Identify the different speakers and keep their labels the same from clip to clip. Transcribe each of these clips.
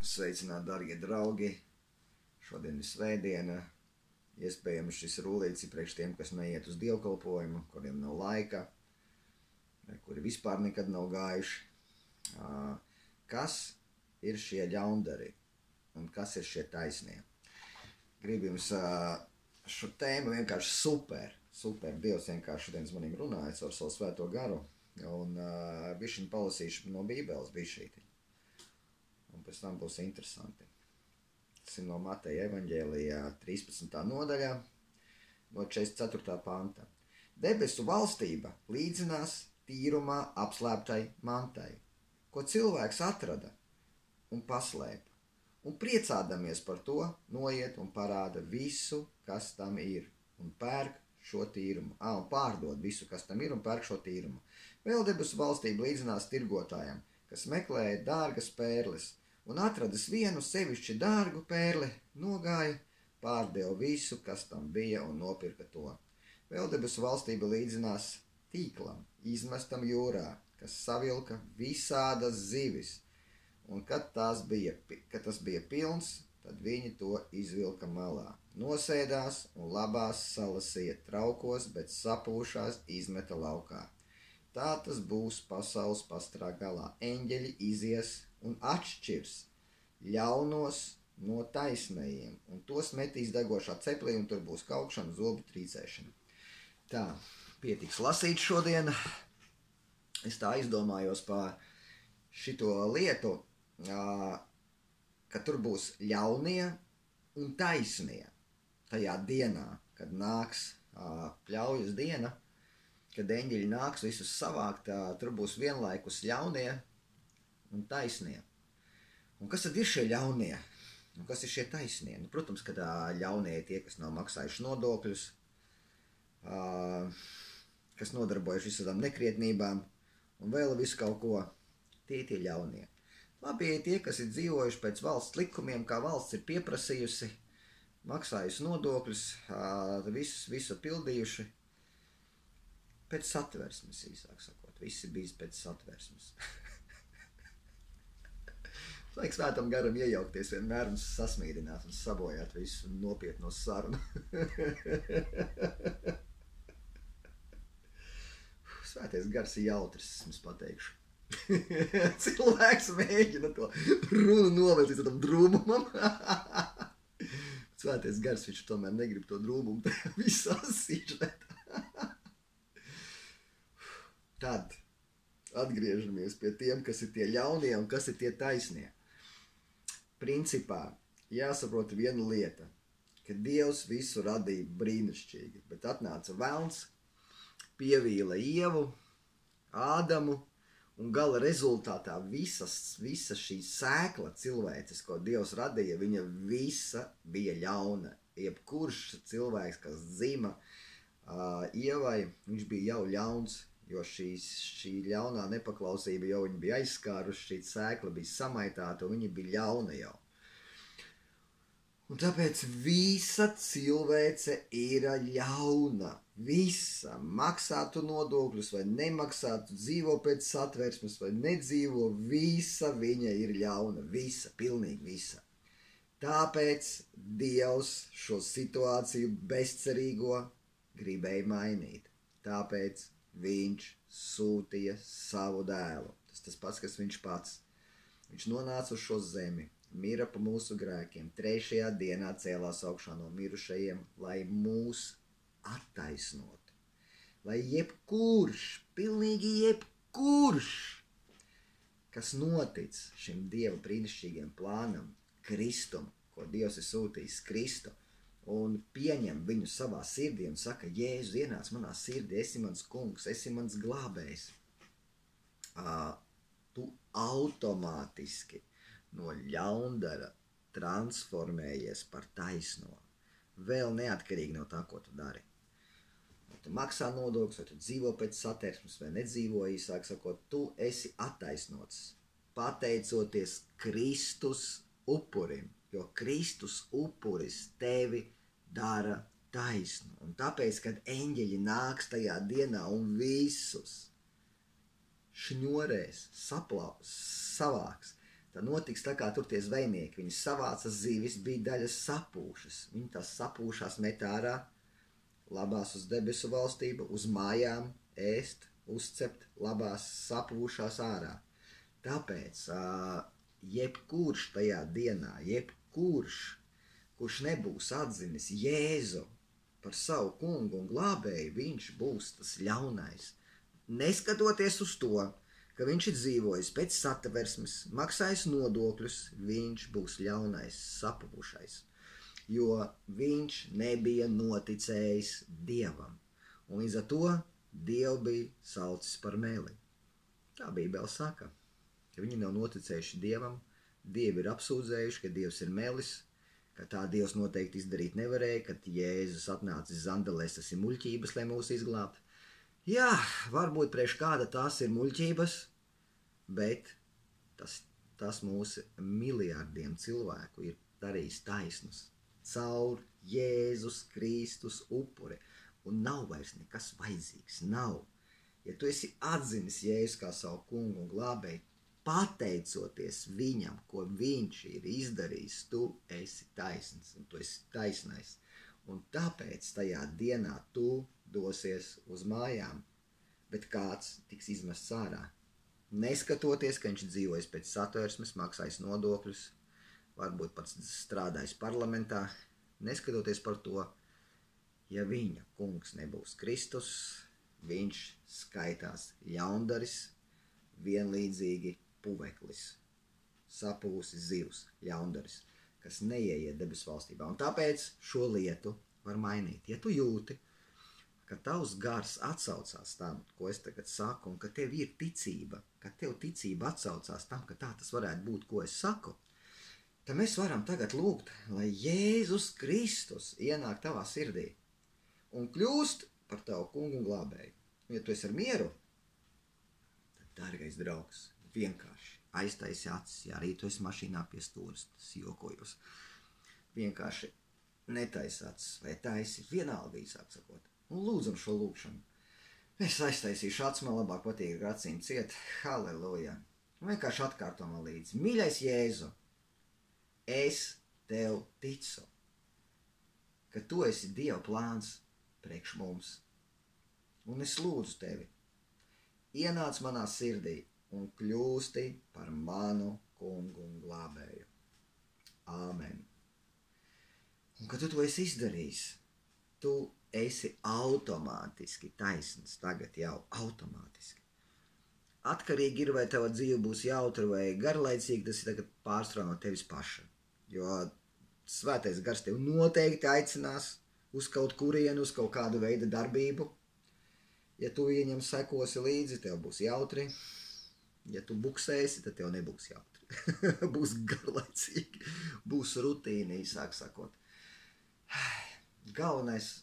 Speaker 1: Sveicināti, darbie draugi! Šodien ir svētdiena. Iespējams, šis rullīts ir priekš tiem, kas neiet uz dievkalpojumu, kuriem nav laika, kuri vispār nekad nav gājuši. Kas ir šie ļaundari un kas ir šie taisnie? Gribu jums šo tēmu vienkārši super. Dievs vienkārši šodien manīm runāja ar savu svēto garu. Un bišķiņ palasīšu no Bībeles bišķīti. Un pēc tam būs interesanti. Tas ir no Mateja evaņģēlijā 13. nodaļā, no 44. panta. Debesu valstība līdzinās tīrumā apslēptai mantai, ko cilvēks atrada un paslēpa, un priecādamies par to noiet un parāda visu, kas tam ir, un pērk šo tīrumu. Un pārdod visu, kas tam ir, un pērk šo tīrumu. Vēl debesu valstība līdzinās tirgotājiem, kas meklēja dārgas pērles, un atradis vienu sevišķi dārgu pērli, nogāja, pārdeva visu, kas tam bija, un nopirka to. Vēl debesu valstība līdzinās tīklam, izmestam jūrā, kas savilka visādas zivis, un kad tas bija pilns, tad viņi to izvilka malā. Nosēdās un labās salasīja traukos, bet sapūšās izmeta laukā. Tā tas būs pasaules pastrā galā. Eņģeļi izies un atšķirs ļaunos no taisnajiem, un tos metīs degošā ceplī, un tur būs kaukšana, zobu trīcēšana. Tā, pietiks lasīt šodien. Es tā izdomājos par šito lietu, ka tur būs ļaunie un taisnie tajā dienā, kad nāks pļaujas diena, kad eņģeļi nāks visus savākt, tur būs vienlaikus ļaunie un taisnie. Un kas tad ir šie ļaunie? Un kas ir šie taisnie? Nu, protams, ka ļaunie ir tie, kas nav maksājuši nodokļus, kas nodarbojuši visādām nekrietnībām un vēl visu kaut ko. Tie ir tie ļaunie. Labi ir tie, kas ir dzīvojuši pēc valsts likumiem, kā valsts ir pieprasījusi, maksājusi nodokļus, visu pildījuši. Pēc satversmes, īsāk sakot. Viss ir bijis pēc satversmes. Vajag svētam garam iejaukties vienmēr un sasmīdināt un sabojāt visu nopietno sarunu. Svētais gars ir jautrs, es pateikšu. Cilvēks mēģina to runu novest līdz tam drūmumam. Svētais gars, viņš tomēr negrib to drūmumu tajā visā sižetā. Tad atgriežamies pie tiem, kas ir tie ļaunie un kas ir tie taisnie. Principā jāsaprot viena lieta, ka Dievs visu radīja brīnišķīgi, bet atnāca velns, pievīla Ievu, Ādamu, un gala rezultātā visa šī sēkla cilvēces, ko Dievs radīja, viņa visa bija ļauna. Jebkurš cilvēks, kas dzima Ievai, viņš bija jau ļauns, jo šī ļaunā nepaklausība jau viņa bija aizskāruši, šī sēkla bija samaitāta un viņa bija ļauna jau. Un tāpēc visa cilvēce ir ļauna. Visa. Maksātu nodokļus vai nemaksātu, dzīvo pēc satversmes vai nedzīvo, visa viņa ir ļauna. Visa, pilnīgi visa. Tāpēc Dievs šo situāciju bezcerīgo gribēja mainīt. Tāpēc Viņš sūtīja savu dēlu. Tas pats, kas viņš pats. Viņš nonāca uz šo zemi, mira pa mūsu grēkiem, 3. dienā cēlās augšā no mirušajiem, lai mūs attaisnotu. Lai jebkurš, pilnīgi jebkurš, kas notic šim Dieva brīnišķīgiem plānam, Kristum, ko Dievs ir sūtījis Kristu, un pieņem viņu savā sirdī un saka, Jēzus ienāc manā sirdī, esi mans kungs, esi mans glābējs. Tu automātiski no ļaundara transformējies par taisno. Vēl neatkarīgi no tā, ko tu dari. Vai tu maksā nodokļus, vai tu dzīvo pēc satversmes, vai nedzīvo, īsāk sakot, tu esi attaisnots, pateicoties Kristus upurim, jo Kristus upuris tevi dara taisnu. Un tāpēc, kad eņģeļi nāks tajā dienā un visus šņorēs, savāks, Tā notiks tā kā tur tie zvejnieki. Viņi savāca zivis, bija daļas sapūšas. Viņi tās sapūšās met ārā, labās uz debesu valstību, uz mājām, ēst, uzcept, labās sapūšās ārā. Tāpēc jebkurš tajā dienā, kurš nebūs atzinis Jēzu par savu kungu un glābēju, viņš būs tas ļaunais. Neskatoties uz to, ka viņš ir dzīvojis pēc satversmes, maksājis nodokļus, viņš būs ļaunais, sapuvušais, jo viņš nebija noticējis Dievam, un līdz ar to Dievu bija saucis par meli. Tā Bībele saka, ka viņi nav noticējuši Dievam, Dievi ir apsūdzējuši, ka Dievs ir melis, ka tā Dievs noteikti izdarīt nevarēja, kad Jēzus atnācis zandelēs, tas ir muļķības, lai mūs izglābtu. Jā, varbūt priekš kāda tās ir muļķības, bet tas mūsu miljārdiem cilvēku ir darījis taisnus caur Jēzus Kristus upuri, un nav vairs nekas vajadzīgs, nav. Ja tu esi atzinis Jēzus kā savu kungu un glābēju, pateicoties viņam, ko viņš ir izdarījis, tu esi taisns, un tu esi taisnais, un tāpēc tajā dienā tu dosies uz mājām, bet kāds tiks izmests ārā. Neskatoties, ka viņš dzīvojas pēc satversmes, maksājis nodokļus, varbūt pats strādājis parlamentā, neskatoties par to, ja viņa kungs nebūs Kristus, viņš skaitās ļaundaris, vienlīdzīgi puveklis, sapūsi zivs, ļaundaris, kas neieiet debesu valstībā. Un tāpēc šo lietu var mainīt. Ja tu jūti, ka tavs gars atsaucās tam, ko es tagad saku, un ka tev ir ticība, ka tev ticība atsaucās tam, ka tā tas varētu būt, ko es saku, tad mēs varam tagad lūgt, lai Jēzus Kristus ienāk tavā sirdī un kļūst par tavu kungu un glābēju. Un ja tu esi ar mieru, tad, dārgais draugs, vienkārši aiztaisi acis, ja arī tu esi mašīnā pie stūras, tas jokojos. Vienkārši netaisi acis, vai taisi, vienalga īsāk sakot. Un lūdzam šo lūkšanu. Es aiztaisīšu acis, man labāk patīk ar acīm ciet. Halleluja. Un vienkārši atkārto man līdzi. Mīļais Jēzu, es tev ticu, ka tu esi Dieva plāns priekš mums. Un es lūdzu tevi, ienāc manā sirdī un kļūsti par manu kungu un glābēju. Āmen. Un kad tu to esi izdarījis, tu esi automātiski taisns, tagad jau automātiski. Atkarīgi ir, vai tava dzīve būs jautra vai garlaicīga, tas ir tagad pārstrā no tevis paša. Jo svētais gars tev noteikti aicinās uz kaut kurienu, uz kaut kādu veidu darbību. Ja tu viņam sekosi līdzi, tev būs jautri. Ja tu buksēsi, tad tev nebūs jautri. Būs garlaicīgi, būs rutīna, īsāk sakot. Galvenais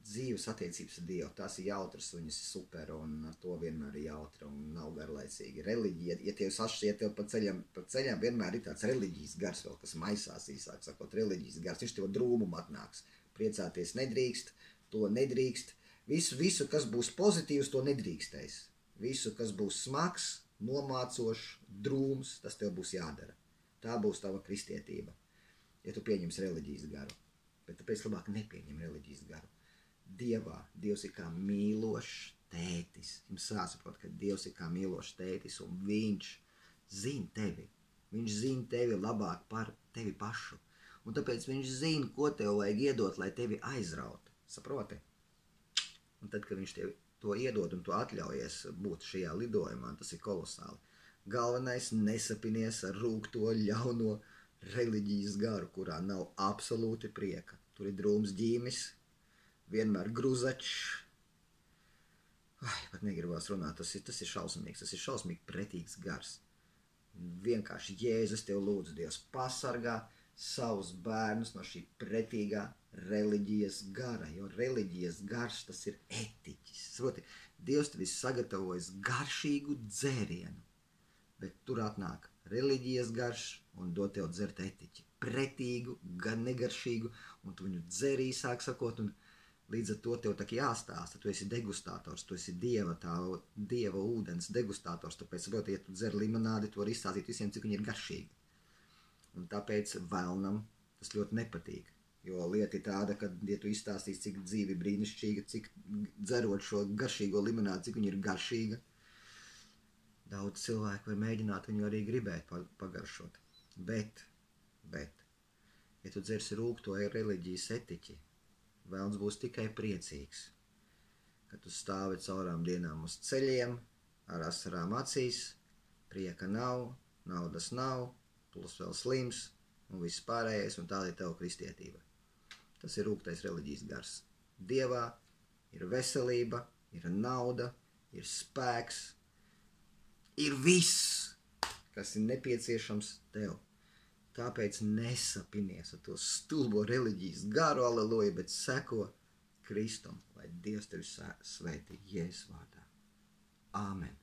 Speaker 1: dzīves attiecības ar Dievu, tās ir jautras, viņas ir super, un ar to vienmēr ir jautra un nav garlaicīgi. Reliģija, ja tev pa ceļām vienmēr ir tāds reliģijas gars vēl, kas maisās, īsāk sakot, reliģijas gars, viņš tev drūmumu atnāks. Priecāties nedrīkst, to nedrīkst. Visu, kas būs pozitīvs, to nedrīkstēs. Visu, kas būs smags, nomācošs, drūms, tas tev būs jādara. Tā būs tava kristietība, ja tu pieņems reliģijas garu. Bet tāpēc labāk nepieņem reliģijas garu. Dievs ir kā mīlošs tētis. Jums jāsaprot, ka Dievs ir kā mīlošs tētis, un viņš zina tevi. Viņš zina tevi labāk par tevi pašu. Un tāpēc viņš zina, ko tev vajag iedot, lai tevi aizrautu. Saproti? Un tad, kad viņš tev to iedod un tu atļaujies būt šajā lidojumā, tas ir kolosāli. Galvenais, nesapinies ar rūgto ļauno reliģijas garu, kurā nav absolūti prieka. Tur ir drūms ģīmis, vienmēr gruzačs. Pat negribās runāt, tas ir šausmīgs, tas ir šausmīgi pretīgs gars. Vienkārši Jēzus tev lūdzu, Dievs, pasargā savus bērnus no šī pretīgā reliģijas gara, jo reliģijas gars tas ir etiķis. Saproti, Dievs tev ir sagatavojis garšīgu dzērienu, bet tur atnāk reliģijas garš un dod tev dzert etiķi. Pretīgu, gan negaršīgu, un tu viņu dzerī, sāk sakot, un Līdz ar to tev tā kā jāstāsta, tu esi degustātors, tu esi dieva ūdens degustātors, tāpēc, proti, ja tu dzer limonādi, tu vari izstāstīt visiem, cik viņi ir garšīgi. Un tāpēc vēlnam tas ļoti nepatīk, jo lieta ir tāda, ka, ja tu izstāstīsi, cik dzīve brīnišķīga, cik dzerot šo garšīgo limonādi, cik viņa ir garšīga, daudz cilvēku var mēģināt viņu arī gribēt pagaršot. Bet, ja tu dzersi rūgto reliģijas etiķi, Velns būs tikai priecīgs, ka tu stāvi caurām dienām uz ceļiem, ar asarām acīs, prieka nav, naudas nav, plus vēl slims un viss pārējais, un tāda ir tava kristietība. Tas ir rūgtais reliģijas gars. Dievā ir veselība, ir nauda, ir spēks, ir viss, kas ir nepieciešams tev. Tāpēc nesapinies ar to stulbo reliģijas garu, aleluja, bet seko Kristum, lai Dievs tevi svētī Jēzus vārdā. Āmen.